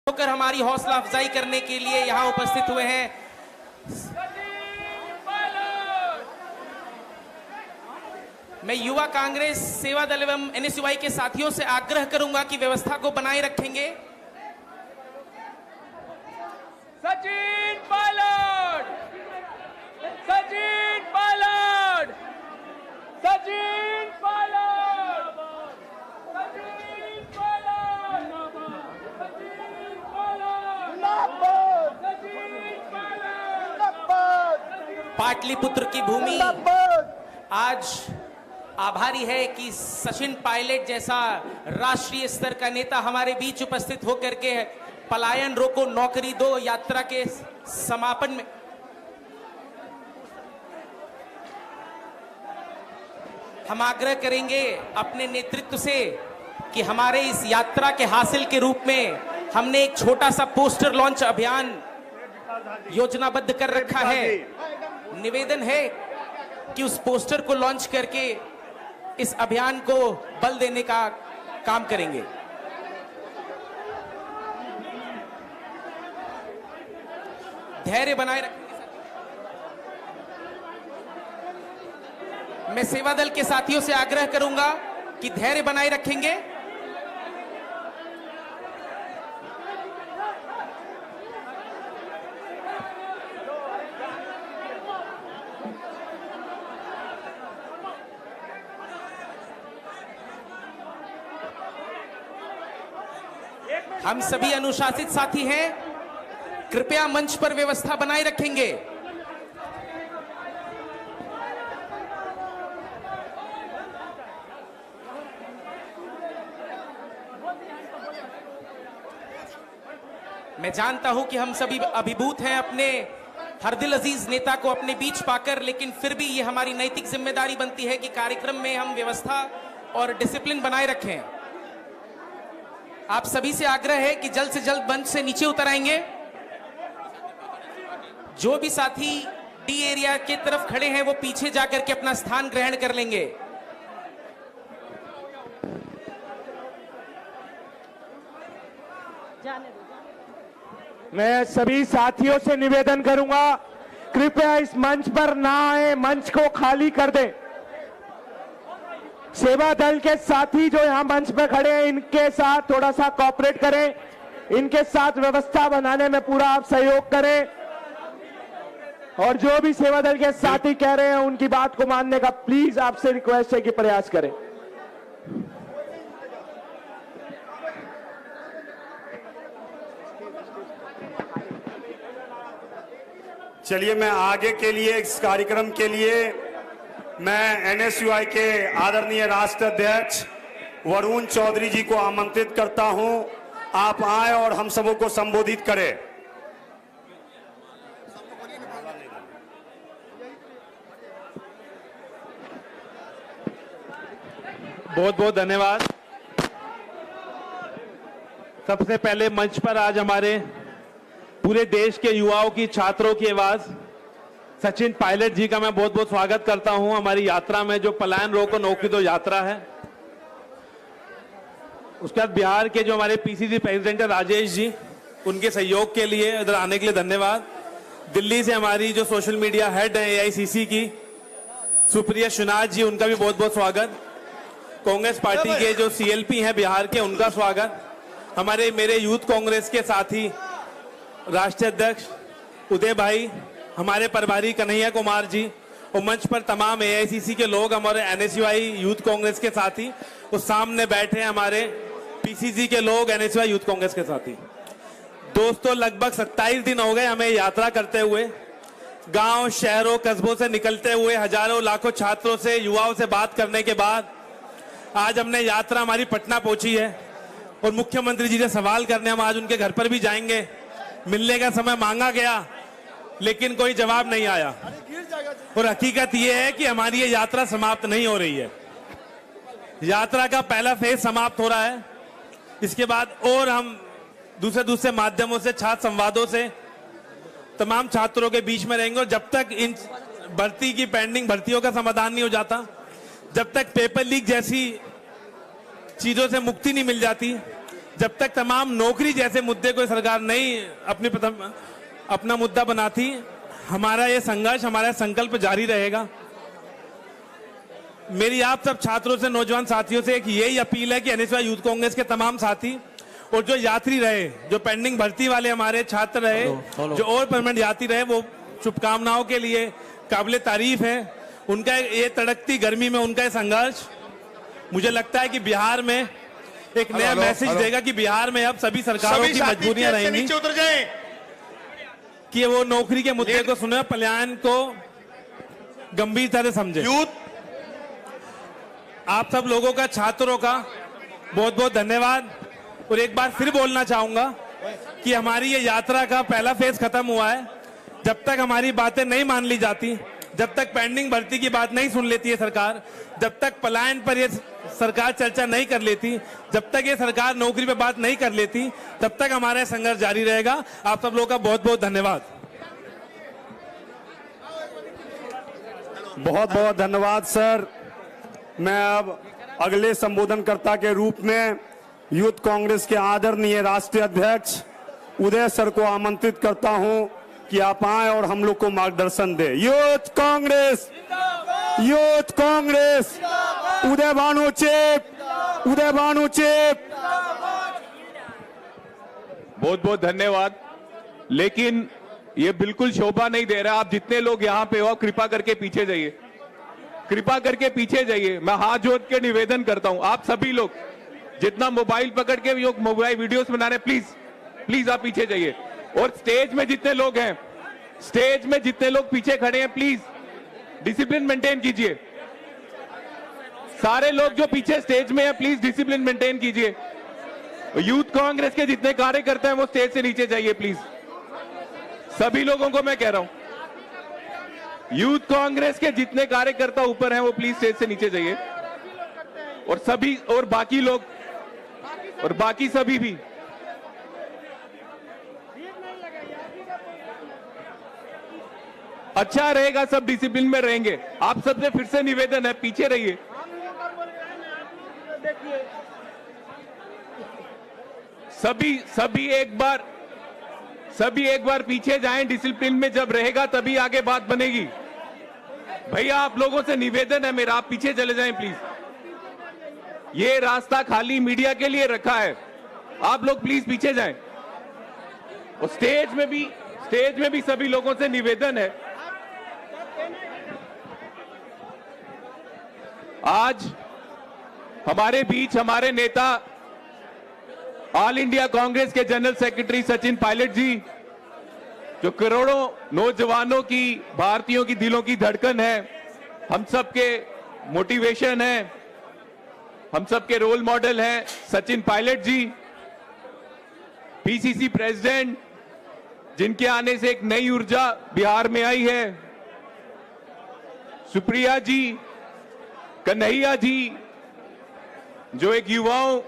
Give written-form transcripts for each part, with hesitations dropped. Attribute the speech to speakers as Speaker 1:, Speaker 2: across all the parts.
Speaker 1: होकर हमारी हौसला अफजाई करने के लिए यहां उपस्थित हुए हैं। मैं युवा कांग्रेस सेवा दल एवं एनएसयूआई के साथियों से आग्रह करूंगा कि व्यवस्था को बनाए रखेंगे।
Speaker 2: सचिन पायलट, सचिन पायलट, सचिन पायलट, सचिन पायलट, सचिन पायलट।
Speaker 1: पाटलिपुत्र की भूमि आज आभारी है कि सचिन पायलट जैसा राष्ट्रीय स्तर का नेता हमारे बीच उपस्थित होकर के पलायन रोको नौकरी दो यात्रा के समापन में हम आग्रह करेंगे अपने नेतृत्व से कि हमारे इस यात्रा के हासिल के रूप में हमने एक छोटा सा पोस्टर लॉन्च अभियान योजनाबद्ध कर रखा है। निवेदन है कि उस पोस्टर को लॉन्च करके इस अभियान को बल देने का काम करेंगे। धैर्य बनाए रखेंगे। मैं सेवा दल के साथियों से आग्रह करूंगा कि धैर्य बनाए रखेंगे। हम सभी अनुशासित साथी हैं, कृपया मंच पर व्यवस्था बनाए रखेंगे। मैं जानता हूं कि हम सभी अभिभूत हैं अपने हर दिल अजीज नेता को अपने बीच पाकर, लेकिन फिर भी ये हमारी नैतिक जिम्मेदारी बनती है कि कार्यक्रम में हम व्यवस्था और डिसिप्लिन बनाए रखें। आप सभी से आग्रह है कि जल्द से जल्द मंच से नीचे उतर आएंगे। जो भी साथी डी एरिया के तरफ खड़े हैं वो पीछे जाकर के अपना स्थान ग्रहण कर लेंगे।
Speaker 3: मैं सभी साथियों से निवेदन करूंगा, कृपया इस मंच पर ना आए, मंच को खाली कर दें। सेवा दल के साथी जो यहां मंच पर खड़े हैं इनके साथ थोड़ा सा कोऑपरेट करें, इनके साथ व्यवस्था बनाने में पूरा आप सहयोग करें और जो भी सेवा दल के साथी कह रहे हैं उनकी बात को मानने का प्लीज आपसे रिक्वेस्ट है कि प्रयास करें।
Speaker 4: चलिए, मैं आगे के लिए इस कार्यक्रम के लिए मैं एनएसयूआई के आदरणीय राष्ट्र अध्यक्ष वरुण चौधरी जी को आमंत्रित करता हूं। आप आए और हम सबों को संबोधित करें।
Speaker 5: बहुत बहुत धन्यवाद। सबसे पहले मंच पर आज हमारे पूरे देश के युवाओं की, छात्रों की आवाज सचिन पायलट जी का मैं बहुत बहुत स्वागत करता हूं हमारी यात्रा में, जो पलायन रोको नौकरी दो यात्रा है। उसके बाद बिहार के जो हमारे पीसीसी प्रेसिडेंट है राजेश जी, उनके सहयोग के लिए इधर आने के लिए धन्यवाद। दिल्ली से हमारी जो सोशल मीडिया हेड है एआईसीसी की सुप्रिया शुनाथ जी, उनका भी बहुत बहुत स्वागत। कांग्रेस पार्टी के जो सीएलपी हैं बिहार के, उनका स्वागत। हमारे मेरे यूथ कांग्रेस के साथी राष्ट्रीय अध्यक्ष उदय भाई, हमारे प्रभारी कन्हैया कुमार जी और मंच पर तमाम एआईसीसी के लोग, हमारे एनएसयूआई यूथ कांग्रेस के साथी, उस सामने बैठे हमारे पीसीसी के लोग, एनएसयूआई यूथ कांग्रेस के साथी। दोस्तों, लगभग 27 दिन हो गए हमें यात्रा करते हुए, गांव शहरों कस्बों से निकलते हुए, हजारों लाखों छात्रों से, युवाओं से बात करने के बाद आज हमने यात्रा हमारी पटना पहुंची है और मुख्यमंत्री जी से सवाल करने हम आज उनके घर पर भी जाएंगे। मिलने का समय मांगा गया लेकिन कोई जवाब नहीं आया और हकीकत यह है कि हमारी ये यात्रा समाप्त नहीं हो रही है। यात्रा का पहला फेज समाप्त हो रहा है, इसके बाद और हम दूसरे माध्यमों से, छात्र संवादों से तमाम छात्रों के बीच में रहेंगे और जब तक इन भर्ती की पेंडिंग भर्तियों का समाधान नहीं हो जाता, जब तक पेपर लीक जैसी चीजों से मुक्ति नहीं मिल जाती, जब तक तमाम नौकरी जैसे मुद्दे को सरकार नहीं अपना मुद्दा बनाती, हमारा ये संघर्ष, हमारा संकल्प जारी रहेगा। मेरी आप सब छात्रों से, नौजवान साथियों से एक यही अपील है कि एनएसयूआई यूथ कांग्रेस के तमाम साथी और जो यात्री रहे, जो पेंडिंग भर्ती वाले हमारे छात्र रहे, जो और परमानेंट यात्री रहे, वो शुभकामनाओं के लिए काबिले तारीफ है। उनका ये तड़कती गर्मी में उनका ये संघर्ष मुझे लगता है कि बिहार में एक नया मैसेज देगा कि बिहार में अब सभी सरकारों की मजबूरियां रहेंगी कि वो नौकरी के मुद्दे को सुने, पलायन को गंभीरता से समझे। आप सब लोगों का, छात्रों का बहुत बहुत धन्यवाद। और एक बार फिर बोलना चाहूंगा कि हमारी ये यात्रा का पहला फेज खत्म हुआ है। जब तक हमारी बातें नहीं मान ली जाती, जब तक पेंडिंग भर्ती की बात नहीं सुन लेती है सरकार, जब तक पलायन पर ये सरकार चर्चा नहीं कर लेती, जब तक ये सरकार नौकरी पे बात नहीं कर लेती, तब तक हमारा संघर्ष जारी रहेगा। आप सब लोगों का बहुत बहुत धन्यवाद।
Speaker 4: बहुत बहुत धन्यवाद सर। मैं अब अगले संबोधनकर्ता के रूप में यूथ कांग्रेस के आदरणीय राष्ट्रीय अध्यक्ष उदय सर को आमंत्रित करता हूं कि आप आए और हम लोग को मार्गदर्शन दे। यूथ कांग्रेस, यूथ कांग्रेस, उदय भानु चेप, उदय भानु चेप।
Speaker 6: बहुत बहुत धन्यवाद। लेकिन ये बिल्कुल शोभा नहीं दे रहा। आप जितने लोग यहाँ पे हो, कृपा करके पीछे जाइए, कृपा करके पीछे जाइए। मैं हाथ जोड़ के निवेदन करता हूं, आप सभी लोग जितना मोबाइल पकड़ के लोग मोबाइल वीडियोस बना रहे, प्लीज प्लीज आप पीछे जाइए। और स्टेज में जितने लोग हैं, स्टेज में जितने लोग पीछे खड़े हैं, प्लीज डिसिप्लिन मेंटेन कीजिए। सारे लोग जो पीछे स्टेज में हैं, प्लीज डिसिप्लिन मेंटेन कीजिए। यूथ कांग्रेस के जितने कार्यकर्ता हैं वो स्टेज से नीचे जाइए प्लीज। सभी लोगों को मैं कह रहा हूं, यूथ कांग्रेस के जितने कार्यकर्ता ऊपर हैं वो प्लीज स्टेज से नीचे जाइए। और सभी, और बाकी लोग, और बाकी सभी भी। अच्छा रहेगा, सब डिसिप्लिन में रहेंगे। आप सबसे फिर से निवेदन है, पीछे रहिए। सभी एक बार पीछे जाएं। डिसिप्लिन में जब रहेगा तभी आगे बात बनेगी। भैया आप लोगों से निवेदन है मेरा, आप पीछे चले जाएं प्लीज। ये रास्ता खाली मीडिया के लिए रखा है, आप लोग प्लीज पीछे जाएं। और स्टेज में भी सभी लोगों से निवेदन है। आज हमारे बीच हमारे नेता, ऑल इंडिया कांग्रेस के जनरल सेक्रेटरी सचिन पायलट जी, जो करोड़ों नौजवानों की, भारतीयों की दिलों की धड़कन है, हम सबके मोटिवेशन है, हम सबके रोल मॉडल हैं। सचिन पायलट जी, पीसीसी प्रेसिडेंट, जिनके आने से एक नई ऊर्जा बिहार में आई है। सुप्रिया जी, कन्हैया जी, जो एक युवाओं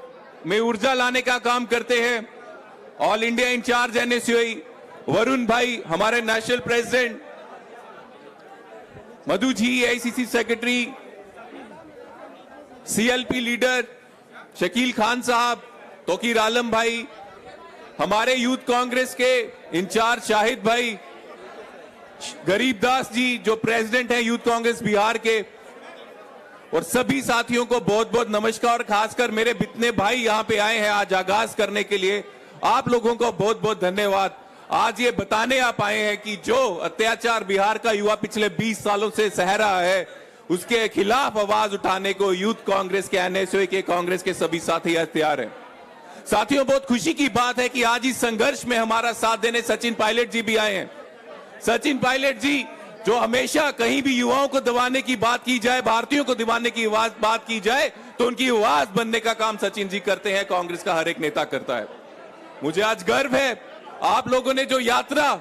Speaker 6: में ऊर्जा लाने का काम करते हैं। All India incharge NSUI Varun भाई, हमारे national president, Madhu ji AICC secretary, CLP leader Shakeel Khan sahab, Tauqeer आलम भाई, हमारे यूथ कांग्रेस के इंचार्ज शाहिद भाई, गरीब दास जी जो प्रेसिडेंट हैं यूथ कांग्रेस बिहार के, और सभी साथियों को बहुत बहुत नमस्कार। खासकर मेरे बितने भाई यहाँ पे आए हैं आज आगाज करने के लिए, आप लोगों को बहुत बहुत धन्यवाद। आज ये बताने आप आए हैं कि जो अत्याचार बिहार का युवा पिछले 20 सालों से सह रहा है, उसके खिलाफ आवाज उठाने को यूथ कांग्रेस के, एनएसयूआई के, कांग्रेस के सभी साथी तैयार हैं। साथियों, बहुत खुशी की बात है कि आज इस संघर्ष में हमारा साथ देने सचिन पायलट जी भी आए हैं। सचिन पायलट जी, जो हमेशा कहीं भी युवाओं को दबाने की बात की जाए, भारतीयों को दबाने की बात की जाए, तो उनकी आवाज बनने का काम सचिन जी करते हैं, कांग्रेस का हर एक नेता करता है। मुझे आज गर्व है, आप लोगों ने जो यात्रा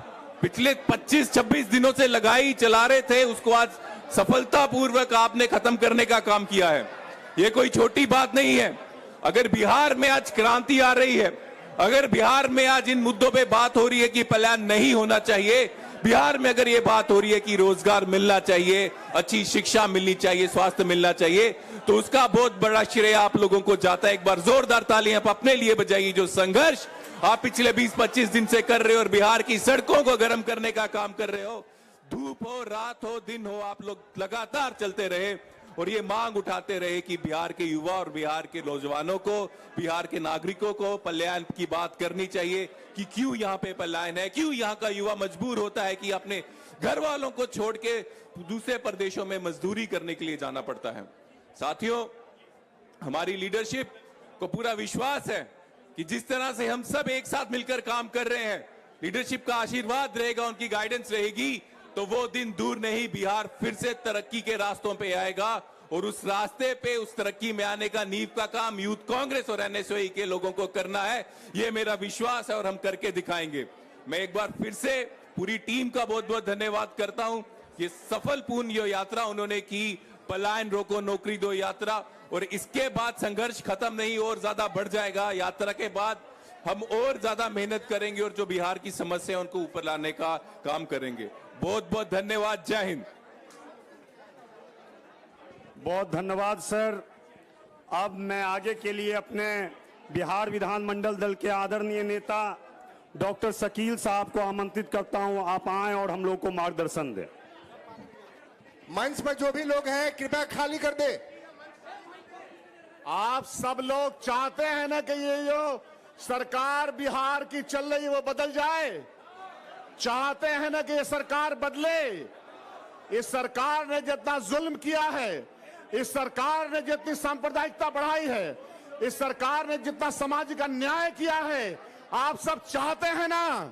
Speaker 6: पिछले 25-26 दिनों से लगाई, चला रहे थे, उसको आज सफलतापूर्वक आपने खत्म करने का काम किया है। ये कोई छोटी बात नहीं है। अगर बिहार में आज क्रांति आ रही है, अगर बिहार में आज इन मुद्दों पे बात हो रही है कि पलायन नहीं होना चाहिए, बिहार में अगर ये बात हो रही है कि रोजगार मिलना चाहिए, अच्छी शिक्षा मिलनी चाहिए, स्वास्थ्य मिलना चाहिए, तो उसका बहुत बड़ा श्रेय आप लोगों को जाता है। एक बार जोरदार तालियां आप अपने लिए बजाइए। जो संघर्ष आप पिछले 20-25 दिन से कर रहे हो और बिहार की सड़कों को गर्म करने का काम कर रहे हो, धूप हो, रात हो, दिन हो, आप लोग लगातार चलते रहे और ये मांग उठाते रहे कि बिहार के युवा और बिहार के नौजवानों को, बिहार के नागरिकों को पलायन की बात करनी चाहिए कि क्यों यहाँ पे पलायन है, क्यों यहाँ का युवा मजबूर होता है कि अपने घर वालों को छोड़ के दूसरे प्रदेशों में मजदूरी करने के लिए जाना पड़ता है। साथियों, हमारी लीडरशिप को पूरा विश्वास है कि जिस तरह से हम सब एक साथ मिलकर काम कर रहे हैं, लीडरशिप का आशीर्वाद रहेगा, उनकी गाइडेंस रहेगी, तो वो दिन दूर नहीं, बिहार फिर से तरक्की के रास्तों पे आएगा। और उस रास्ते पे, उस तरक्की में आने का नींव का काम यूथ कांग्रेस और एनएसयूआई के लोगों को करना है। ये मेरा विश्वास है और हम करके दिखाएंगे। मैं एक बार फिर से पूरी टीम का बहुत बहुत धन्यवाद करता हूं। ये सफल पूर्ण यात्रा उन्होंने की, पलायन रोको नौकरी दो यात्रा, और इसके बाद संघर्ष खत्म नहीं, और ज्यादा बढ़ जाएगा। यात्रा के बाद हम और ज्यादा मेहनत करेंगे और जो बिहार की समस्या है उनको ऊपर लाने का काम करेंगे। बहुत बहुत धन्यवाद। जय हिंद।
Speaker 4: बहुत धन्यवाद सर। अब मैं आगे के लिए अपने बिहार विधानमंडल दल के आदरणीय नेता डॉक्टर शकील साहब को आमंत्रित करता हूं। आप आएं और हम लोग को मार्गदर्शन दें।
Speaker 7: मंच पर जो भी लोग हैं कृपया खाली कर दे। आप सब लोग चाहते हैं ना कि ये जो सरकार बिहार की चल रही है वो बदल जाए, चाहते हैं ना कि ये सरकार बदले। इस सरकार ने जितना जुल्म किया है, इस सरकार ने जितनी सांप्रदायिकता बढ़ाई है, इस सरकार ने जितना सामाजिक अन्याय किया है, आप सब चाहते हैं ना?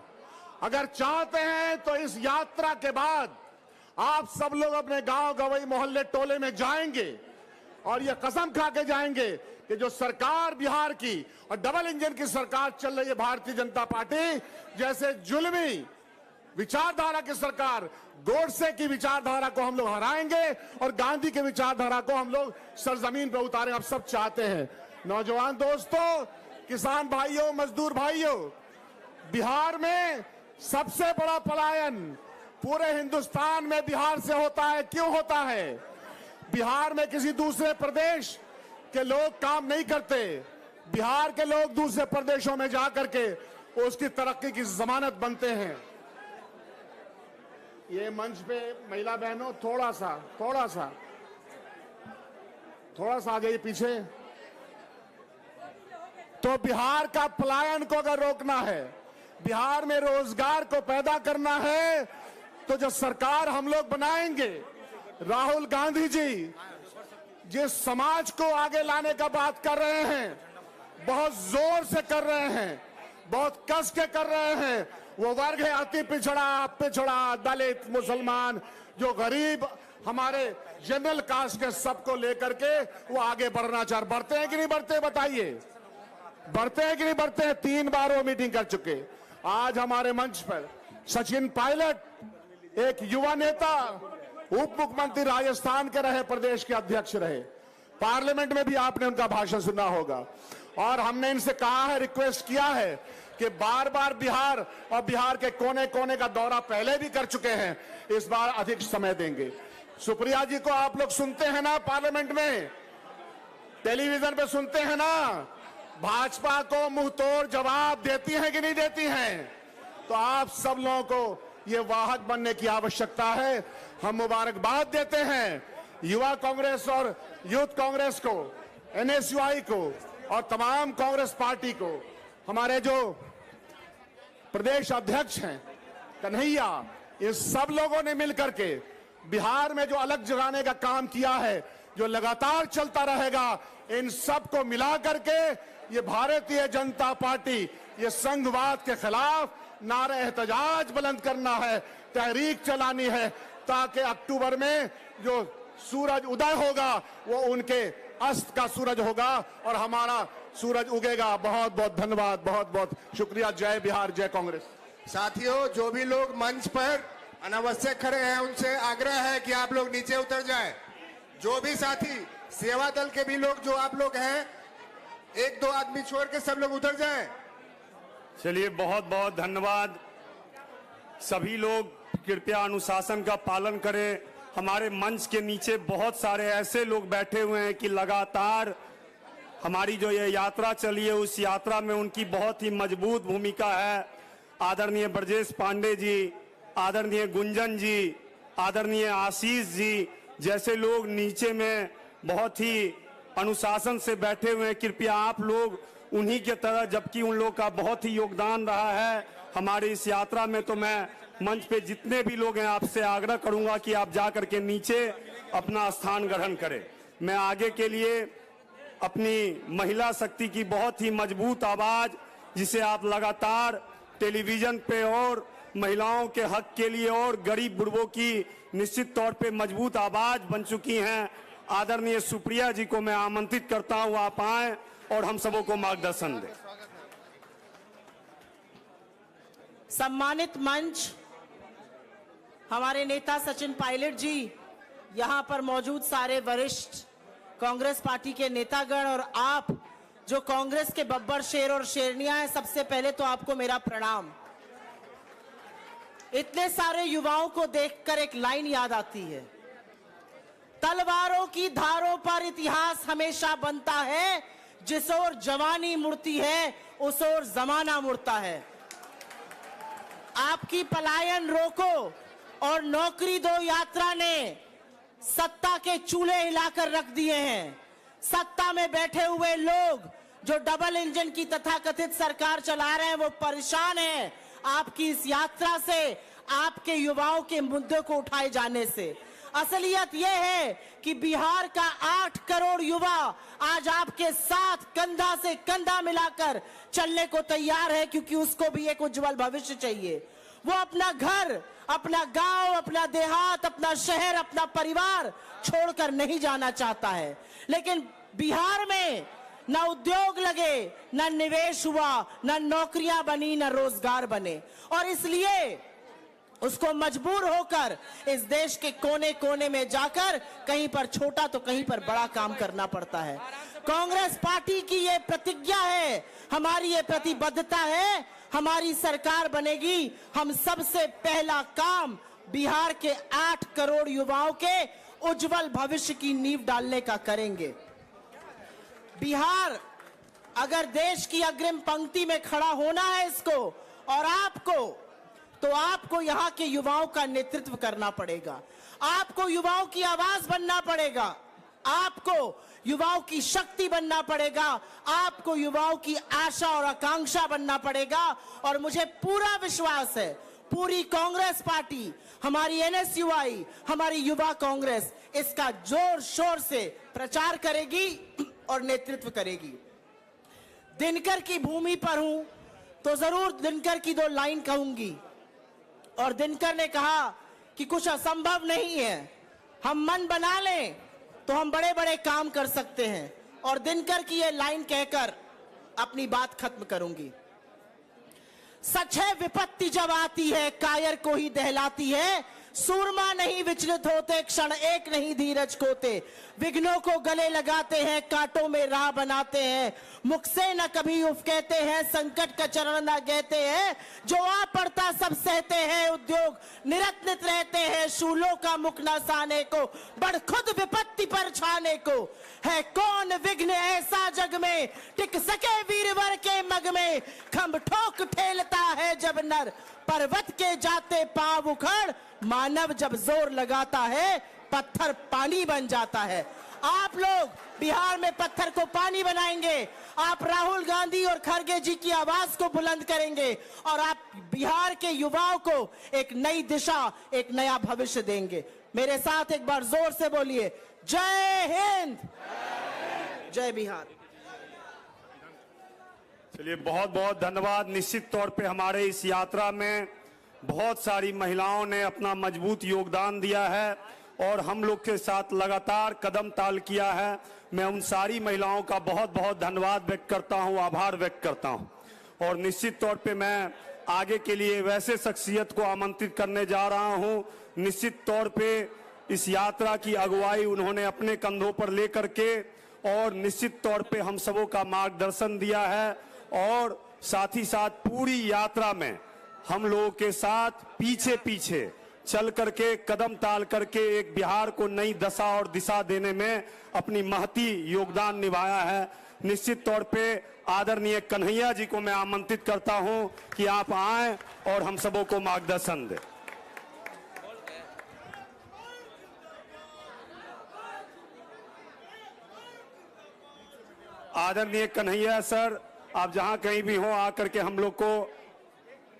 Speaker 7: अगर चाहते हैं तो इस यात्रा के बाद आप सब लोग अपने गांव गवई मोहल्ले टोले में जाएंगे और ये कसम खा के जाएंगे कि जो सरकार बिहार की और डबल इंजन की सरकार चल रही है भारतीय जनता पार्टी, जैसे जुल्मी विचारधारा की सरकार, गोडसे की विचारधारा को हम लोग हराएंगे और गांधी की विचारधारा को हम लोग सरजमीन पर उतारेंगे। आप सब चाहते हैं। नौजवान दोस्तों, किसान भाइयों, मजदूर भाइयों, बिहार में सबसे बड़ा पलायन पूरे हिंदुस्तान में बिहार से होता है। क्यों होता है? बिहार में किसी दूसरे प्रदेश के लोग काम नहीं करते। बिहार के लोग दूसरे प्रदेशों में जाकर के उसकी तरक्की की जमानत बनते हैं। ये मंच पे महिला बहनों थोड़ा सा आ जाइए पीछे। तो बिहार का पलायन को अगर रोकना है, बिहार में रोजगार को पैदा करना है, तो जो सरकार हम लोग बनाएंगे, राहुल गांधी जी जिस समाज को आगे लाने का बात कर रहे हैं, बहुत जोर से कर रहे हैं, बहुत कस के कर रहे हैं, वो वर्ग है अति पिछड़ा, दलित, मुसलमान, जो गरीब, हमारे जनरल कास्ट के सबको लेकर के वो आगे बढ़ना चाह रहे। बढ़ते हैं कि नहीं बढ़ते? बताइए, बढ़ते हैं कि नहीं बढ़ते हैं? 3 बार वो मीटिंग कर चुके। आज हमारे मंच पर सचिन पायलट, एक युवा नेता, उप मुख्यमंत्री राजस्थान के रहे, प्रदेश के अध्यक्ष रहे, पार्लियामेंट में भी आपने उनका भाषण सुना होगा। और हमने इनसे कहा है, रिक्वेस्ट किया है कि बार बार बिहार और बिहार के कोने कोने का दौरा पहले भी कर चुके हैं, इस बार अधिक समय देंगे। सुप्रिया जी को आप लोग सुनते हैं ना, पार्लियामेंट में, टेलीविजन पे सुनते हैं ना, भाजपा को मुंह तोड़ जवाब देती हैं कि नहीं देती हैं? तो आप सब लोगों को ये वाहक बनने की आवश्यकता है। हम मुबारकबाद देते हैं युवा कांग्रेस और यूथ कांग्रेस को, एनएसयूआई को और तमाम कांग्रेस पार्टी को। हमारे जो प्रदेश अध्यक्ष हैं कन्हैया, ये सब लोगों ने मिलकर के बिहार में जो अलग जगाने का काम किया है, जो लगातार चलता रहेगा, इन सब को मिला करके ये भारतीय जनता पार्टी, ये संघवाद के खिलाफ नारे एहतजाज बुलंद करना है, तहरीक चलानी है, ताकि अक्टूबर में जो सूरज उदय होगा वो उनके अस्त का सूरज होगा और हमारा सूरज उगेगा। बहुत बहुत धन्यवाद, बहुत बहुत शुक्रिया। जय बिहार, जय कांग्रेस। साथियों, जो भी लोग मंच पर अनावश्यक खड़े हैं, उनसे आग्रह है कि आप लोग नीचे उतर जाएं। जो भी साथी सेवा दल के भी लोग जो आप लोग हैं, 1-2 आदमी छोड़ के सब लोग उतर जाएं।
Speaker 4: चलिए, बहुत बहुत धन्यवाद। सभी लोग कृपया अनुशासन का पालन करें। हमारे मंच के नीचे बहुत सारे ऐसे लोग बैठे हुए हैं कि लगातार हमारी जो ये यात्रा चली है उस यात्रा में उनकी बहुत ही मजबूत भूमिका है। आदरणीय ब्रजेश पांडे जी, आदरणीय गुंजन जी, आदरणीय आशीष जी जैसे लोग नीचे में बहुत ही अनुशासन से बैठे हुए हैं। कृपया आप लोग उन्हीं के तरह, जबकि उन लोग का बहुत ही योगदान रहा है हमारी इस यात्रा में, तो मैं मंच पे जितने भी लोग हैं आपसे आग्रह करूंगा कि आप जाकर के नीचे अपना स्थान ग्रहण करें। मैं आगे के लिए अपनी महिला शक्ति की बहुत ही मजबूत आवाज, जिसे आप लगातार टेलीविजन पे और महिलाओं के हक के लिए और गरीब बुढ़वों की निश्चित तौर पे मजबूत आवाज बन चुकी हैं, आदरणीय सुप्रिया जी को मैं आमंत्रित करता हूं आप आए और हम सबों को मार्गदर्शन दें।
Speaker 8: सम्मानित मंच, हमारे नेता सचिन पायलट जी, यहां पर मौजूद सारे वरिष्ठ कांग्रेस पार्टी के नेतागण और आप जो कांग्रेस के बब्बर शेर और शेरनियां हैं, सबसे पहले तो आपको मेरा प्रणाम। इतने सारे युवाओं को देखकर एक लाइन याद आती है, तलवारों की धारों पर इतिहास हमेशा बनता है, जिस ओर जवानी मुड़ती है उस ओर जमाना मुड़ता है। आपकी पलायन रोको और नौकरी दो यात्रा ने सत्ता के चूल्हे हिलाकर रख दिए हैं। सत्ता में बैठे हुए लोग जो डबल इंजन की तथाकथित सरकार चला रहे हैं वो परेशान हैं आपकी इस यात्रा से, आपके युवाओं के मुद्दों को उठाए जाने से। असलियत यह है कि बिहार का 8 करोड़ युवा आज आपके साथ कंधा से कंधा मिलाकर चलने को तैयार है, क्योंकि उसको भी एक उज्जवल भविष्य चाहिए। वो अपना घर, अपना गांव, अपना देहात, अपना शहर, अपना परिवार छोड़कर नहीं जाना चाहता है। लेकिन बिहार में न उद्योग लगे, न निवेश हुआ, न नौकरियां बनी, न रोजगार बने, और इसलिए उसको मजबूर होकर इस देश के कोने कोने में जाकर कहीं पर छोटा तो कहीं पर बड़ा काम करना पड़ता है। कांग्रेस पार्टी की ये प्रतिज्ञा है, हमारी ये प्रतिबद्धता है, हमारी सरकार बनेगी, हम सबसे पहला काम बिहार के 8 करोड़ युवाओं के उज्जवल भविष्य की नींव डालने का करेंगे। बिहार अगर देश की अग्रिम पंक्ति में खड़ा होना है इसको और आपको, तो आपको यहाँ के युवाओं का नेतृत्व करना पड़ेगा, आपको युवाओं की आवाज बनना पड़ेगा, आपको युवाओं की शक्ति बनना पड़ेगा, आपको युवाओं की आशा और आकांक्षा बनना पड़ेगा। और मुझे पूरा विश्वास है पूरी कांग्रेस पार्टी, हमारी एनएसयूआई, हमारी युवा कांग्रेस इसका जोर शोर से प्रचार करेगी और नेतृत्व करेगी। दिनकर की भूमि पर हूं तो जरूर दिनकर की 2 लाइन कहूंगी। और दिनकर ने कहा कि कुछ असंभव नहीं है, हम मन बना लें तो हम बड़े बड़े काम कर सकते हैं। और दिनकर की ये लाइन कहकर अपनी बात खत्म करूंगी। सच है विपत्ति जब आती है कायर को ही दहलाती है, सूरमा नहीं विचलित होते क्षण एक नहीं धीरज खोते, विघ्नों को गले लगाते हैं कांटों में राह बनाते हैं, मुख से न कभी उफ कहते हैं संकट का चरण न कहते हैं, जो आ पड़ता सब सहते हैं उद्योग निरत्नित रहते हैं, शूलों का मुख न साने को बढ़ खुद विपत्ति पर छाने को, है कौन विघ्न ऐसा जग में टिक सके वीरवर के मग में, खम्भ ठोक ठेलता है जब नर पर्वत के जाते पांव उखड़, मानव जब जोर लगाता है पत्थर पानी बन जाता है। आप लोग बिहार में पत्थर को पानी बनाएंगे, आप राहुल गांधी और खड़गे जी की आवाज को बुलंद करेंगे और आप बिहार के युवाओं को एक नई दिशा, एक नया भविष्य देंगे। मेरे साथ एक बार जोर से बोलिए, जय हिंद, जय बिहार।
Speaker 4: चलिए, बहुत बहुत धन्यवाद। निश्चित तौर पे हमारे इस यात्रा में बहुत सारी महिलाओं ने अपना मजबूत योगदान दिया है और हम लोग के साथ लगातार कदम ताल किया है। मैं उन सारी महिलाओं का बहुत बहुत धन्यवाद व्यक्त करता हूं, आभार व्यक्त करता हूं। और निश्चित तौर पे मैं आगे के लिए वैसे शख्सियत को आमंत्रित करने जा रहा हूं। निश्चित तौर पे इस यात्रा की अगुवाई उन्होंने अपने कंधों पर लेकर के और निश्चित तौर पे हम सबों का मार्गदर्शन दिया है और साथ ही साथ पूरी यात्रा में हम लोगों के साथ पीछे पीछे चल करके, कदम ताल करके एक बिहार को नई दशा और दिशा देने में अपनी महती योगदान निभाया है। निश्चित तौर पे आदरणीय कन्हैया जी को मैं आमंत्रित करता हूं कि आप आएं और हम सबों को मार्गदर्शन दें। आदरणीय कन्हैया सर, आप जहां कहीं भी हो आकर के हम लोग को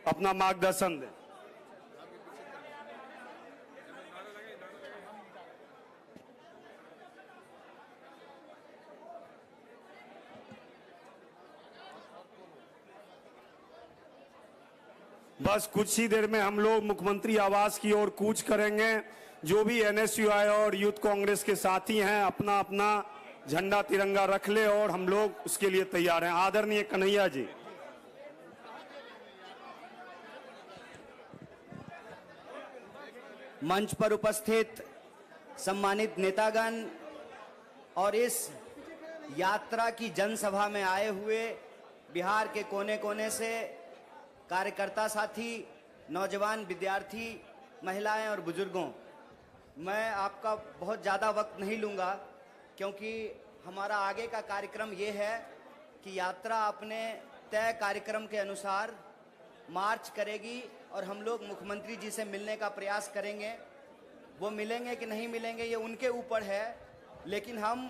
Speaker 4: अपना मार्गदर्शन दें। बस कुछ ही देर में हम लोग मुख्यमंत्री आवास की ओर कूच करेंगे। जो भी एनएसयूआई और यूथ कांग्रेस के साथी हैं अपना अपना झंडा तिरंगा रख ले और हम लोग उसके लिए तैयार हैं। आदरणीय कन्हैया जी।
Speaker 9: मंच पर उपस्थित सम्मानित नेतागण और इस यात्रा की जनसभा में आए हुए बिहार के कोने कोने से कार्यकर्ता साथी, नौजवान, विद्यार्थी, महिलाएं और बुजुर्गों, मैं आपका बहुत ज़्यादा वक्त नहीं लूँगा क्योंकि हमारा आगे का कार्यक्रम ये है कि यात्रा अपने तय कार्यक्रम के अनुसार मार्च करेगी और हम लोग मुख्यमंत्री जी से मिलने का प्रयास करेंगे। वो मिलेंगे कि नहीं मिलेंगे ये उनके ऊपर है, लेकिन हम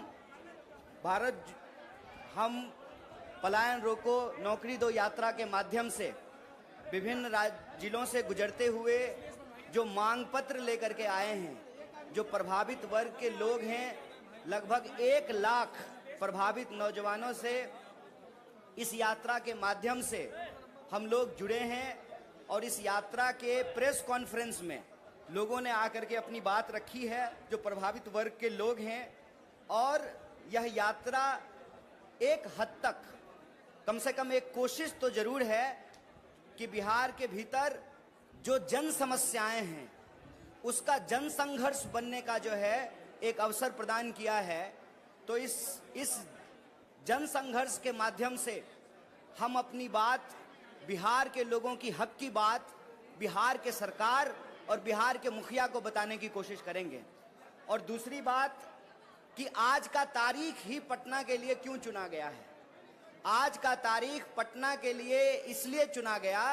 Speaker 9: पलायन रोको नौकरी दो यात्रा के माध्यम से विभिन्न जिलों से गुजरते हुए जो मांग पत्र लेकर के आए हैं, जो प्रभावित वर्ग के लोग हैं, लगभग 1 लाख प्रभावित नौजवानों से इस यात्रा के माध्यम से हम लोग जुड़े हैं और इस यात्रा के प्रेस कॉन्फ्रेंस में लोगों ने आकर के अपनी बात रखी है, जो प्रभावित वर्ग के लोग हैं। और यह यात्रा एक हद तक कम से कम एक कोशिश तो जरूर है कि बिहार के भीतर जो जन समस्याएं हैं उसका जन संघर्ष बनने का जो है एक अवसर प्रदान किया है। तो इस जन संघर्ष के माध्यम से हम अपनी बात, बिहार के लोगों की हक की बात बिहार के सरकार और बिहार के मुखिया को बताने की कोशिश करेंगे। और दूसरी बात कि आज का तारीख ही पटना के लिए क्यों चुना गया है। आज का तारीख पटना के लिए इसलिए चुना गया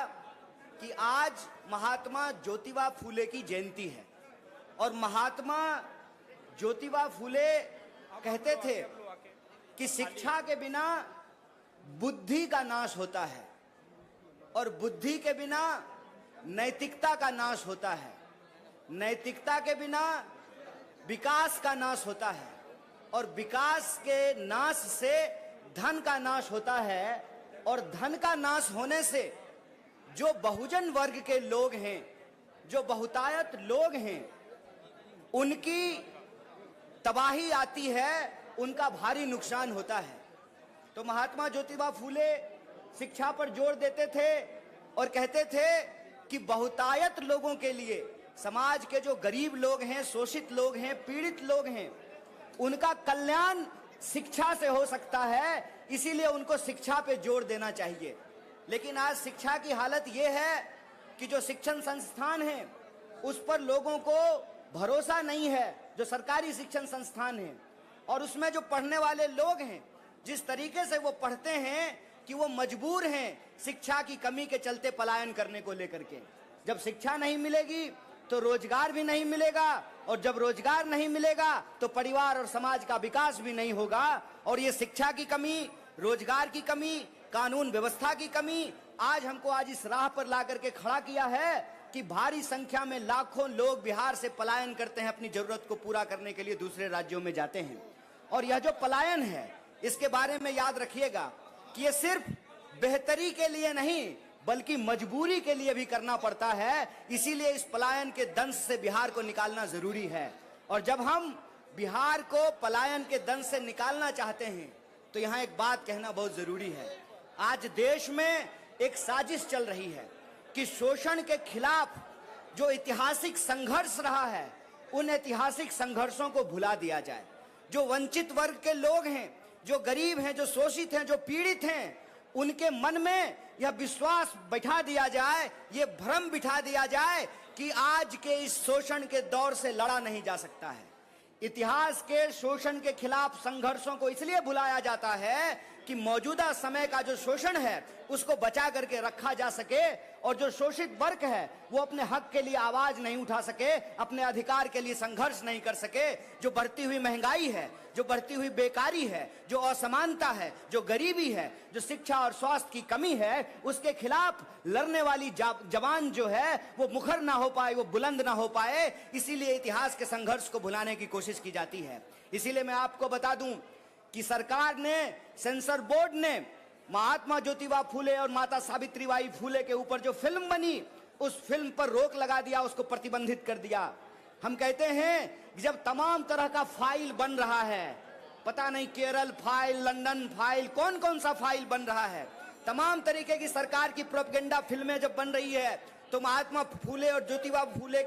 Speaker 9: कि आज महात्मा ज्योतिबा फूले की जयंती है और महात्मा ज्योतिबा फूले कहते थे कि शिक्षा के बिना बुद्धि का नाश होता है और बुद्धि के बिना नैतिकता का नाश होता है, नैतिकता के बिना विकास का नाश होता है और विकास के नाश से धन का नाश होता है और धन का नाश होने से जो बहुजन वर्ग के लोग हैं, जो बहुतायत लोग हैं, उनकी तबाही आती है, उनका भारी नुकसान होता है। तो महात्मा ज्योतिबा फूले शिक्षा पर जोर देते थे और कहते थे कि बहुतायत लोगों के लिए, समाज के जो गरीब लोग हैं, शोषित लोग हैं, पीड़ित लोग हैं, उनका कल्याण शिक्षा से हो सकता है, इसीलिए उनको शिक्षा पे जोर देना चाहिए। लेकिन आज शिक्षा की हालत यह है कि जो शिक्षण संस्थान हैं उस पर लोगों को भरोसा नहीं है, जो सरकारी शिक्षण संस्थान हैं, और उसमें जो पढ़ने वाले लोग हैं जिस तरीके से वो पढ़ते हैं कि वो मजबूर हैं शिक्षा की कमी के चलते पलायन करने को लेकर के। जब शिक्षा नहीं मिलेगी तो रोजगार भी नहीं मिलेगा और जब रोजगार नहीं मिलेगा तो परिवार और समाज का विकास भी नहीं होगा। और ये शिक्षा की कमी, रोजगार की कमी, कानून व्यवस्था की कमी आज हमको इस राह पर ला करके खड़ा किया है कि भारी संख्या में लाखों लोग बिहार से पलायन करते हैं, अपनी जरूरत को पूरा करने के लिए दूसरे राज्यों में जाते हैं। और यह जो पलायन है इसके बारे में याद रखिएगा कि ये सिर्फ बेहतरी के लिए नहीं बल्कि मजबूरी के लिए भी करना पड़ता है। इसीलिए इस पलायन के दंश से बिहार को निकालना जरूरी है। और जब हम बिहार को पलायन के दंश से निकालना चाहते हैं तो यहाँ एक बात कहना बहुत जरूरी है। आज देश में एक साजिश चल रही है कि शोषण के खिलाफ जो ऐतिहासिक संघर्ष रहा है उन ऐतिहासिक संघर्षों को भुला दिया जाए। जो वंचित वर्ग के लोग हैं, जो गरीब हैं, जो शोषित हैं, जो पीड़ित हैं, उनके मन में यह विश्वास बैठा दिया जाए, यह भ्रम बिठा दिया जाए कि आज के इस शोषण के दौर से लड़ा नहीं जा सकता है। इतिहास के शोषण के खिलाफ संघर्षों को इसलिए भुलाया जाता है कि मौजूदा समय का जो शोषण है उसको बचा करके रखा जा सके, और जो शोषित वर्ग है वो अपने हक के लिए आवाज नहीं उठा सके, अपने अधिकार के लिए संघर्ष नहीं कर सके। जो बढ़ती हुई महंगाई है, जो बढ़ती हुई बेकारी है, जो असमानता है, जो गरीबी है, जो शिक्षा और स्वास्थ्य की कमी है, उसके खिलाफ लड़ने वाली जवान जो है वो मुखर ना हो पाए, वो बुलंद ना हो पाए, इसीलिए इतिहास के संघर्ष को भुलाने की कोशिश की जाती है। इसीलिए मैं आपको बता दूं कि सरकार ने, सेंसर बोर्ड ने महात्मा ज्योतिबा फूले और माता सावित्रीबाई फूले के ऊपर जो फिल्म बनी, उस फिल्म पर रोक लगा दिया, उसको प्रतिबंधित कर दिया। हम कहते हैं कि जब तमाम तरह का फाइल बन रहा है, पता नहीं केरल फाइल, लंदन फाइल, कौन कौन सा फाइल बन रहा है, तमाम तरीके की सरकार की प्रोपेगेंडा फिल्में जब बन रही है, तो महात्मा फूले और ज्योतिबा फूले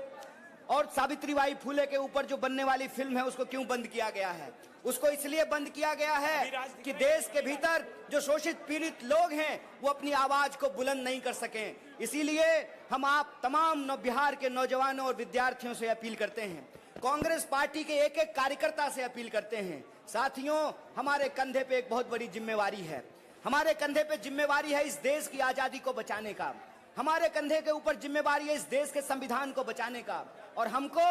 Speaker 9: और सावित्रीबाई फूले के ऊपर जो बनने वाली फिल्म है उसको क्यों बंद किया गया है? उसको इसलिए बंद किया गया है कि देश के भीतर जो शोषित पीड़ित लोग हैं वो अपनी आवाज को बुलंद नहीं कर सकें। इसीलिए हम आप तमाम बिहार के नौजवानों और विद्यार्थियों से अपील करते हैं, कांग्रेस पार्टी के एक एक कार्यकर्ता से अपील करते हैं, साथियों हमारे कंधे पे एक बहुत बड़ी जिम्मेवारी है। हमारे कंधे पे जिम्मेवारी है इस देश की आजादी को बचाने का, हमारे कंधे के ऊपर जिम्मेवारी है इस देश के संविधान को बचाने का, और हमको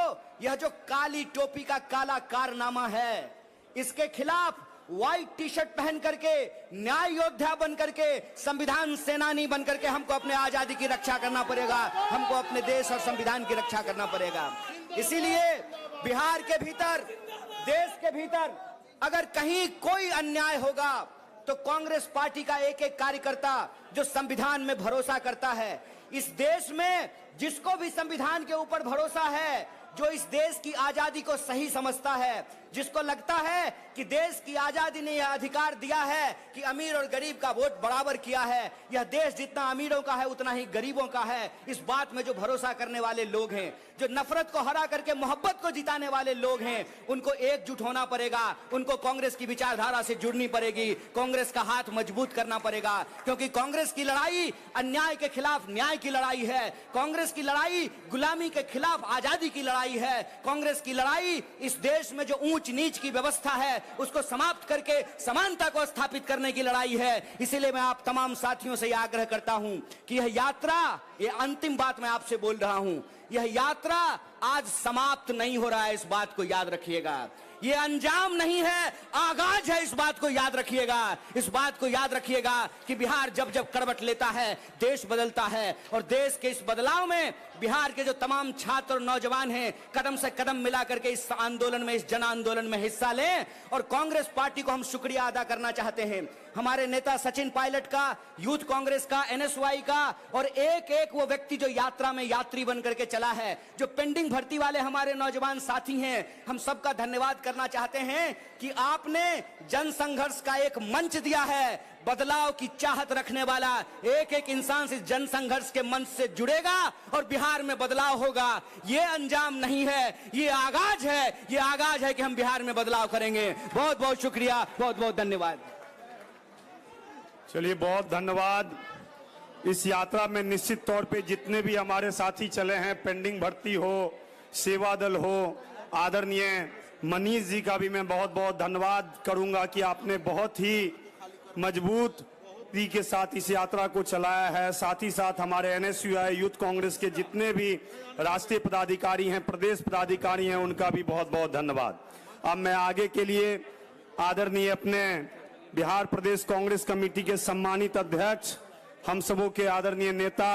Speaker 9: यह जो काली टोपी का काला कारनामा है इसके खिलाफ व्हाइट टी शर्ट पहन करके, न्याय योद्धा बन करके, संविधान सेनानी बन करके हमको अपने आजादी की रक्षा करना पड़ेगा, हमको अपने देश और संविधान की रक्षा करना पड़ेगा। इसीलिए बिहार के भीतर, देश के भीतर अगर कहीं कोई अन्याय होगा तो कांग्रेस पार्टी का एक एक कार्यकर्ता जो संविधान में भरोसा करता है, इस देश में जिसको भी संविधान के ऊपर भरोसा है, जो इस देश की आजादी को सही समझता है, जिसको लगता है कि देश की आजादी ने यह अधिकार दिया है कि अमीर और गरीब का वोट बराबर किया है, यह देश जितना अमीरों का है उतना ही गरीबों का है, इस बात में जो भरोसा करने वाले लोग हैं, जो नफरत को हरा करके मोहब्बत को जिताने वाले लोग हैं, उनको एकजुट होना पड़ेगा, उनको कांग्रेस की विचारधारा से जुड़नी पड़ेगी, कांग्रेस का हाथ मजबूत करना पड़ेगा, क्योंकि कांग्रेस की लड़ाई अन्याय के खिलाफ न्याय की लड़ाई है, कांग्रेस की लड़ाई गुलामी के खिलाफ आजादी की लड़ाई है, कांग्रेस की लड़ाई इस देश में जो ऊंच नीच की व्यवस्था है उसको समाप्त करके समानता को स्थापित करने की लड़ाई है। इसीलिए मैं आप तमाम साथियों से यह आग्रह करता हूं कि यह यात्रा, यह अंतिम बात मैं आपसे बोल रहा हूं, यह यात्रा आज समाप्त नहीं हो रहा है, इस बात को याद रखिएगा। ये अंजाम नहीं है, आगाज है, इस बात को याद रखिएगा। इस बात को याद रखिएगा कि बिहार जब जब करवट लेता है देश बदलता है, और देश के इस बदलाव में बिहार के जो तमाम छात्र और नौजवान हैं कदम से कदम मिला करके इस आंदोलन में, इस जन आंदोलन में हिस्सा लें। और कांग्रेस पार्टी को हम शुक्रिया अदा करना चाहते हैं, हमारे नेता सचिन पायलट का, यूथ कांग्रेस का, एनएसयूआई का, और एक एक वो व्यक्ति जो यात्रा में यात्री बन करके चला है, जो पेंडिंग भर्ती वाले हमारे नौजवान साथी हैं, हम सबका धन्यवाद करना चाहते हैं कि आपने जन संघर्ष का एक मंच दिया है। बदलाव की चाहत रखने वाला एक एक इंसान इस जन संघर्ष के मंच से जुड़ेगा और बिहार में बदलाव होगा। ये अंजाम नहीं है, ये आगाज है, ये आगाज है कि हम बिहार में बदलाव करेंगे। बहुत बहुत शुक्रिया, बहुत बहुत धन्यवाद।
Speaker 4: चलिए, बहुत धन्यवाद। इस यात्रा में निश्चित तौर पे जितने भी हमारे साथी चले हैं, पेंडिंग भर्ती हो, सेवा दल हो, आदरणीय मनीष जी का भी मैं बहुत बहुत धन्यवाद करूंगा कि आपने बहुत ही मजबूती के साथ इस यात्रा को चलाया है। साथ ही साथ हमारे एनएसयूआई यूथ कांग्रेस के जितने भी राष्ट्रीय पदाधिकारी हैं, प्रदेश पदाधिकारी हैं, उनका भी बहुत बहुत धन्यवाद। अब मैं आगे के लिए आदरणीय अपने बिहार प्रदेश कांग्रेस कमेटी के सम्मानित अध्यक्ष, हम सबों के आदरणीय नेता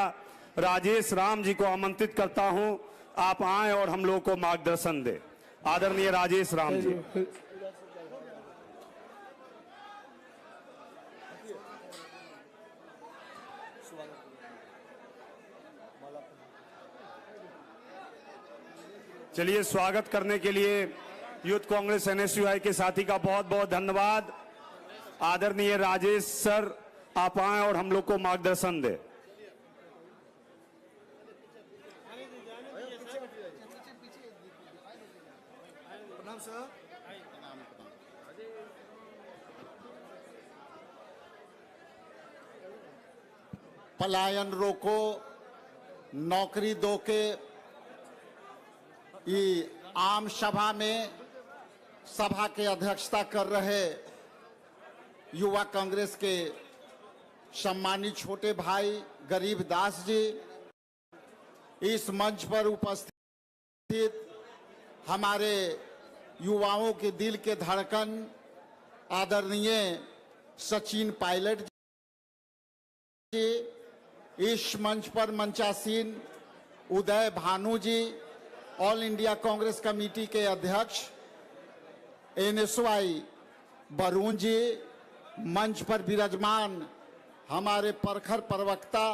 Speaker 4: राजेश राम जी को आमंत्रित करता हूं, आप आए और हम लोग को मार्गदर्शन दे। आदरणीय राजेश राम जी। चलिए, स्वागत करने के लिए यूथ कांग्रेस एनएसयूआई के साथी का बहुत बहुत धन्यवाद। आदरणीय राजेश सर, आप आए और हम लोग को मार्गदर्शन दे।
Speaker 7: पलायन रोको नौकरी दो के ये आम सभा में सभा के अध्यक्षता कर रहे युवा कांग्रेस के सम्मानित छोटे भाई गरीब दास जी, इस मंच पर उपस्थित हमारे युवाओं के दिल के धड़कन आदरणीय सचिन पायलट जी, इस मंच पर मंचासीन उदय भानु जी, ऑल इंडिया कांग्रेस कमेटी के अध्यक्ष NSY वरुण जी, मंच पर विराजमान हमारे प्रखर प्रवक्ता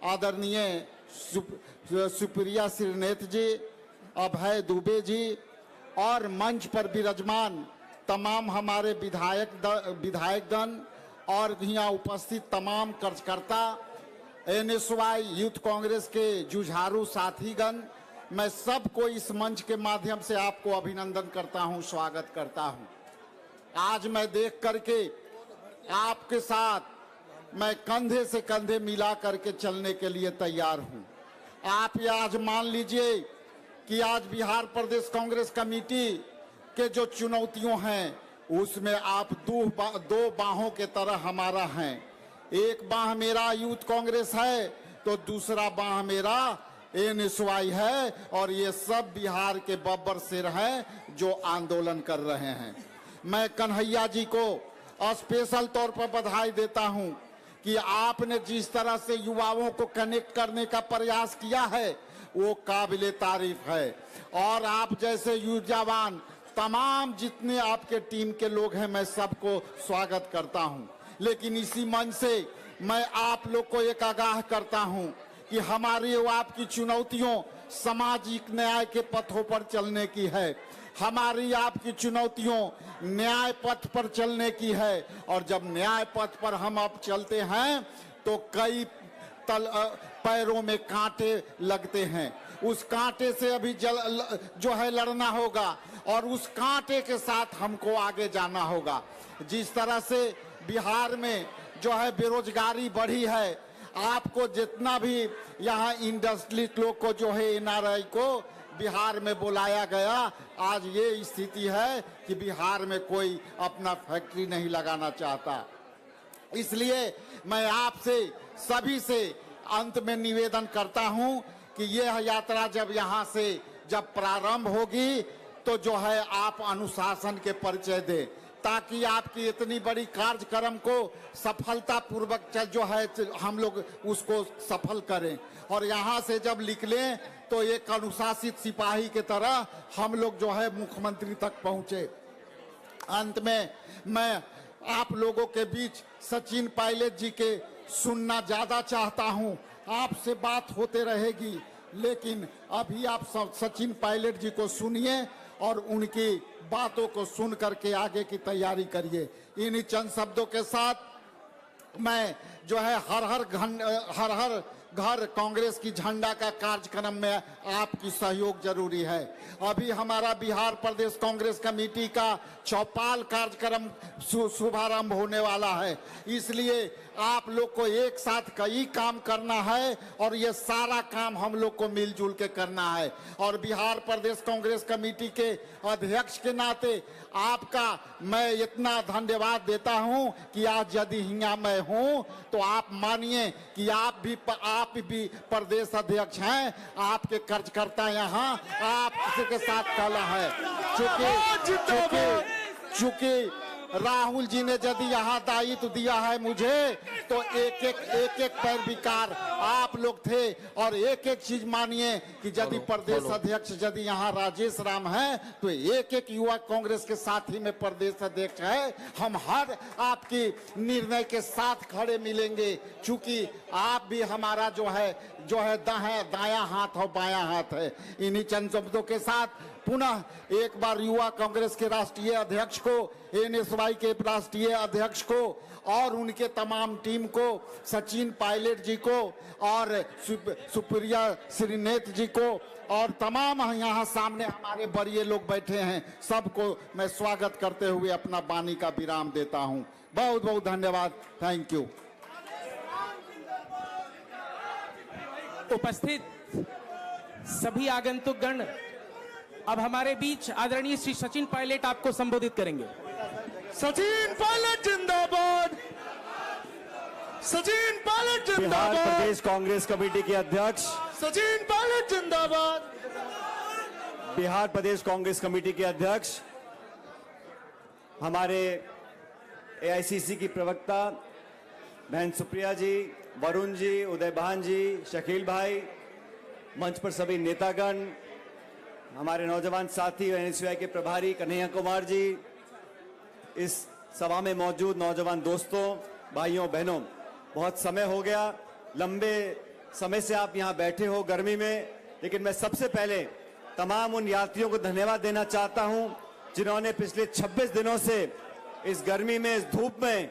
Speaker 7: आदरणीय सुप्रिया श्रीनेत जी, अभय दुबे जी और मंच पर विराजमान तमाम हमारे विधायकगण और यहाँ उपस्थित तमाम कार्यकर्ता NSY यूथ कांग्रेस के जुझारू साथीगण, मैं सबको इस मंच के माध्यम से आपको अभिनंदन करता हूं, स्वागत करता हूं। आज मैं देख करके आपके साथ मैं कंधे से कंधे मिला करके चलने के लिए तैयार हूं। आप ये आज मान लीजिए कि आज बिहार प्रदेश कांग्रेस कमेटी के जो चुनौतियों हैं उसमें आप दो बाहों के तरह हमारा हैं। एक बाह मेरा यूथ कांग्रेस है तो दूसरा बाह मेरा NSY है, और ये सब बिहार के बब्बर सिर हैं जो आंदोलन कर रहे हैं। मैं कन्हैया जी को स्पेशल तौर पर बधाई देता हूं कि आपने जिस तरह से युवाओं को कनेक्ट करने का प्रयास किया है वो काबिले तारीफ है, और आप जैसे ऊर्जावान तमाम जितने आपके टीम के लोग हैं मैं सबको स्वागत करता हूं। लेकिन इसी मंच से मैं आप लोग को एक आगाह करता हूं कि हमारी वो आपकी चुनौतियों सामाजिक न्याय के पथों पर चलने की है, हमारी आपकी चुनौतियों न्याय पथ पर चलने की है। और जब न्याय पथ पर हम अब चलते हैं तो कई पैरों में कांटे लगते हैं, उस कांटे से अभी जो है लड़ना होगा और उस कांटे के साथ हमको आगे जाना होगा। जिस तरह से बिहार में जो है बेरोजगारी बढ़ी है, आपको जितना भी यहाँ इंडस्ट्रियलिस्ट लोग को जो है NRI को बिहार में बुलाया गया, आज ये स्थिति है कि बिहार में कोई अपना फैक्ट्री नहीं लगाना चाहता। इसलिए मैं आपसे सभी से अंत में निवेदन करता हूं कि यह यात्रा जब यहाँ से जब प्रारंभ होगी तो जो है आप अनुशासन के परिचय दें, ताकि आपकी इतनी बड़ी कार्यक्रम को सफलता पूर्वक जो है हम लोग उसको सफल करें। और यहाँ से जब निकलें तो एक अनुशासित सिपाही की तरह हम लोग जो है मुख्यमंत्री तक पहुँचे। अंत में मैं आप लोगों के बीच सचिन पायलट जी के सुनना ज्यादा चाहता हूँ, आपसे बात होते रहेगी, लेकिन अभी आप सचिन पायलट जी को सुनिए और उनकी बातों को सुन करके आगे की तैयारी करिए। इन्हीं चंद शब्दों के साथ मैं जो है हर हर घर कांग्रेस की झंडा का कार्यक्रम में आपकी सहयोग जरूरी है। अभी हमारा बिहार प्रदेश कांग्रेस कमेटी का चौपाल कार्यक्रम शुभारंभ होने वाला है, इसलिए आप लोग को एक साथ कई काम करना है और ये सारा काम हम लोग को मिलजुल के करना है। और बिहार प्रदेश कांग्रेस कमेटी के अध्यक्ष के नाते आपका मैं इतना धन्यवाद देता हूं कि आज यदि यहाँ मैं हूं तो आप मानिए कि आप भी प्रदेश अध्यक्ष हैं, आपके कार्यकर्ता यहाँ आपके साथ खड़ा है। चूंकि राहुल जी ने यदि यहाँ दायित्व दिया है मुझे तो एक पैर विकार आप लोग थे। और एक चीज मानिए कि यदि प्रदेश अध्यक्ष यदि यहाँ राजेश राम है तो एक युवा कांग्रेस के साथी में प्रदेश अध्यक्ष है। हम हर आपकी निर्णय के साथ खड़े मिलेंगे, चूंकि आप भी हमारा जो है दायां हाथ और बायां हाथ है। इन्हीं चंद शब्दों के साथ पुनः एक बार युवा कांग्रेस के राष्ट्रीय अध्यक्ष को, NSY के राष्ट्रीय अध्यक्ष को और उनके तमाम टीम को, सचिन पायलट जी को और सुप्रिया श्रीनेत जी को और तमाम यहाँ सामने हमारे बड़े लोग बैठे हैं, सबको मैं स्वागत करते हुए अपना वाणी का विराम देता हूँ। बहुत बहुत धन्यवाद। Thank you.
Speaker 1: उपस्थित सभी आगंतुक गण, अब हमारे बीच आदरणीय श्री सचिन पायलट आपको संबोधित करेंगे।
Speaker 7: सचिन पायलट जिंदाबाद, सचिन पायलट
Speaker 4: बिहार
Speaker 7: जिंदाबाद,
Speaker 4: प्रदेश कांग्रेस कमेटी के अध्यक्ष,
Speaker 7: सचिन पायलट जिंदाबाद,
Speaker 4: बिहार प्रदेश कांग्रेस कमेटी के अध्यक्ष, हमारे एआईसीसी की प्रवक्ता बहन सुप्रिया जी, वरुण जी, उदय भान जी, शकील भाई, मंच पर सभी नेतागण, हमारे नौजवान साथी एनएसयूआई के प्रभारी कन्हैया कुमार जी, इस सभा में मौजूद नौजवान दोस्तों, भाइयों बहनों, बहुत समय हो गया, लंबे समय से आप यहां बैठे हो गर्मी में, लेकिन मैं सबसे पहले तमाम उन यात्रियों को धन्यवाद देना चाहता हूं जिन्होंने पिछले 26 दिनों से इस गर्मी में, इस धूप में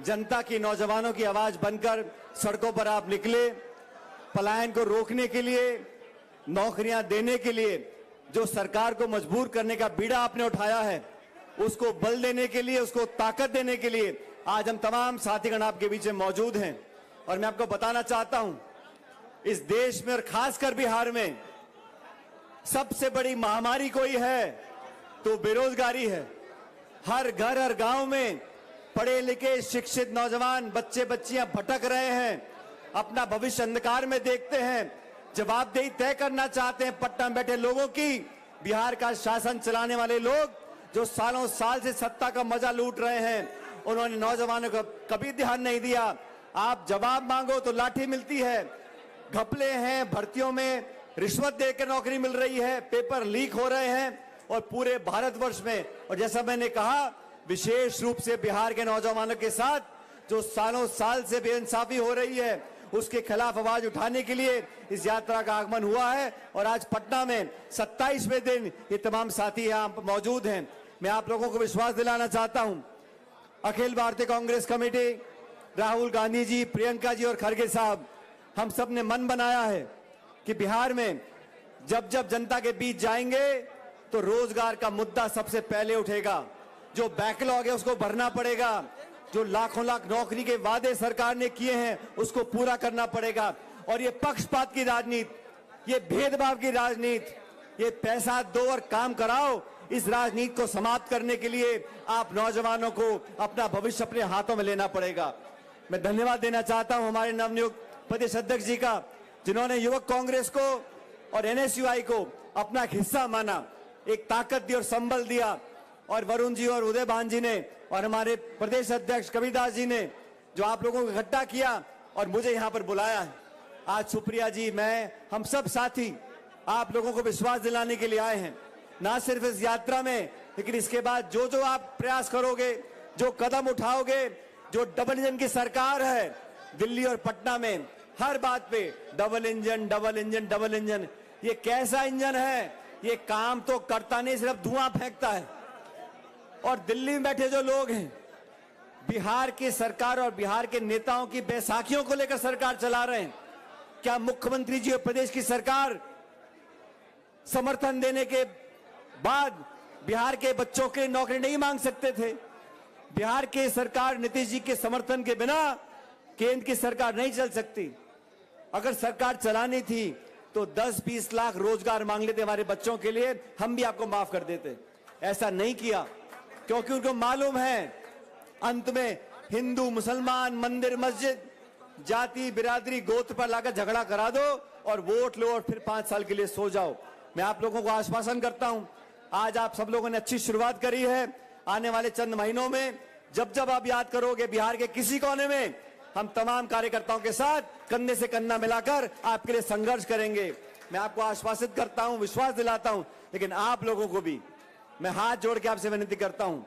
Speaker 4: जनता की, नौजवानों की आवाज बनकर सड़कों पर आप निकले। पलायन को रोकने के लिए, नौकरियां देने के लिए जो सरकार को मजबूर करने का बीड़ा आपने उठाया है, उसको बल देने के लिए, उसको ताकत देने के लिए आज हम तमाम साथीगण आपके बीच में मौजूद हैं। और मैं आपको बताना चाहता हूं, इस देश में और खासकर बिहार में सबसे बड़ी महामारी कोई है तो बेरोजगारी है। हर घर, हर गांव में पढ़े लिखे शिक्षित नौजवान, बच्चे बच्चियां भटक रहे हैं, अपना भविष्य अंधकार में देखते हैं, जवाबदेही तय करना चाहते हैं पटना में बैठे लोगों की। बिहार का शासन चलाने वाले लोग जो सालों साल से सत्ता का मजा लूट रहे हैं, उन्होंने नौजवानों को कभी ध्यान नहीं दिया। आप जवाब मांगो तो लाठी मिलती है, घपले हैं, भर्तियों में रिश्वत देकर नौकरी मिल रही है, पेपर लीक हो रहे हैं और पूरे भारतवर्ष में, और जैसा मैंने कहा विशेष रूप से बिहार के नौजवानों के साथ जो सालों साल से बेइंसाफी हो रही है, उसके खिलाफ आवाज उठाने के लिए इस यात्रा का आगमन हुआ है। और आज पटना में 27वें दिन ये तमाम साथी यहाँ मौजूद हैं। मैं आप लोगों को विश्वास दिलाना चाहता हूं, अखिल भारतीय कांग्रेस कमेटी, राहुल गांधी जी, प्रियंका जी और खड़गे साहब, हम सब ने मन बनाया है कि बिहार में जब जब जनता के बीच जाएंगे तो रोजगार का मुद्दा सबसे पहले उठेगा। जो बैकलॉग है उसको भरना पड़ेगा, जो लाखों लाख नौकरी के वादे सरकार ने किए हैं उसको पूरा करना पड़ेगा। और ये पक्षपात की राजनीति, ये भेदभाव की राजनीति, ये पैसा दो और काम कराओ, इस राजनीति को समाप्त करने के लिए आप नौजवानों को अपना भविष्य अपने हाथों में लेना पड़ेगा। मैं धन्यवाद देना चाहता हूं हमारे नवनियुक्त प्रदेश अध्यक्ष जी का, जिन्होंने युवक कांग्रेस को और एनएसयूआई को अपना हिस्सा माना, एक ताकत दी और संबल दिया। और वरुण जी और उदय भान जी ने और हमारे प्रदेश अध्यक्ष कबीरदास जी ने जो आप लोगों को इकट्ठा किया और मुझे यहाँ पर बुलाया है। आज सुप्रिया जी, मैं, हम सब साथी आप लोगों को विश्वास दिलाने के लिए आए हैं, ना सिर्फ इस यात्रा में, लेकिन इसके बाद जो जो आप प्रयास करोगे, जो कदम उठाओगे, जो डबल इंजन की सरकार है दिल्ली और पटना में, हर बात पे double engine, double engine, double engine, ये कैसा इंजन है? ये काम तो करता नहीं, सिर्फ धुआं फेंकता है। और दिल्ली में बैठे जो लोग हैं, बिहार की सरकार और बिहार के नेताओं की बैसाखियों को लेकर सरकार चला रहे हैं। क्या मुख्यमंत्री जी और प्रदेश की सरकार समर्थन देने के बाद बिहार के बच्चों के लिए नौकरी नहीं मांग सकते थे? बिहार की सरकार नीतीश जी के समर्थन के बिना केंद्र की सरकार नहीं चल सकती। अगर सरकार चलानी थी तो 10-20 लाख रोजगार मांग लेते हमारे बच्चों के लिए, हम भी आपको माफ कर देते। ऐसा नहीं किया क्योंकि उनको मालूम है अंत में हिंदू मुसलमान, मंदिर मस्जिद, जाति बिरादरी गोत्र पर लाकर झगड़ा करा दो और वोट लो और फिर 5 साल के लिए सो जाओ। मैं आप लोगों को आश्वासन करता हूं, आज आप सब लोगों ने अच्छी शुरुआत करी है। आने वाले चंद महीनों में जब जब आप याद करोगे बिहार के किसी कोने में, हम तमाम कार्यकर्ताओं के साथ कंधे से कंधा मिलाकर आपके लिए संघर्ष करेंगे। मैं आपको आश्वासित करता हूं, विश्वास दिलाता हूं, लेकिन आप लोगों को भी मैं हाथ जोड़ के आपसे विनती करता हूं,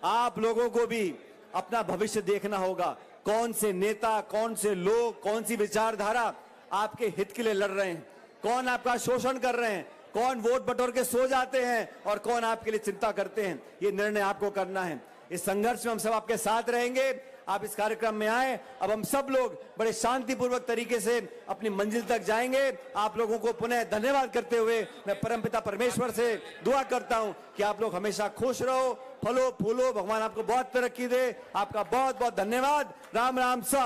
Speaker 4: आप लोगों को भी अपना भविष्य देखना होगा। कौन से नेता, कौन से लोग, कौन सी विचारधारा आपके हित के लिए लड़ रहे हैं, कौन आपका शोषण कर रहे हैं, कौन वोट बटोर के सो जाते हैं और कौन आपके लिए चिंता करते हैं, ये निर्णय आपको करना है। इस संघर्ष में हम सब आपके साथ रहेंगे। आप इस कार्यक्रम में आए, अब हम सब लोग बड़े शांतिपूर्वक तरीके से अपनी मंजिल तक जाएंगे। आप लोगों को पुनः धन्यवाद करते हुए मैं परमपिता परमेश्वर से दुआ करता हूं कि आप लोग हमेशा खुश रहो, फलो फूलो, भगवान आपको बहुत तरक्की दे। आपका बहुत बहुत धन्यवाद। राम राम सा।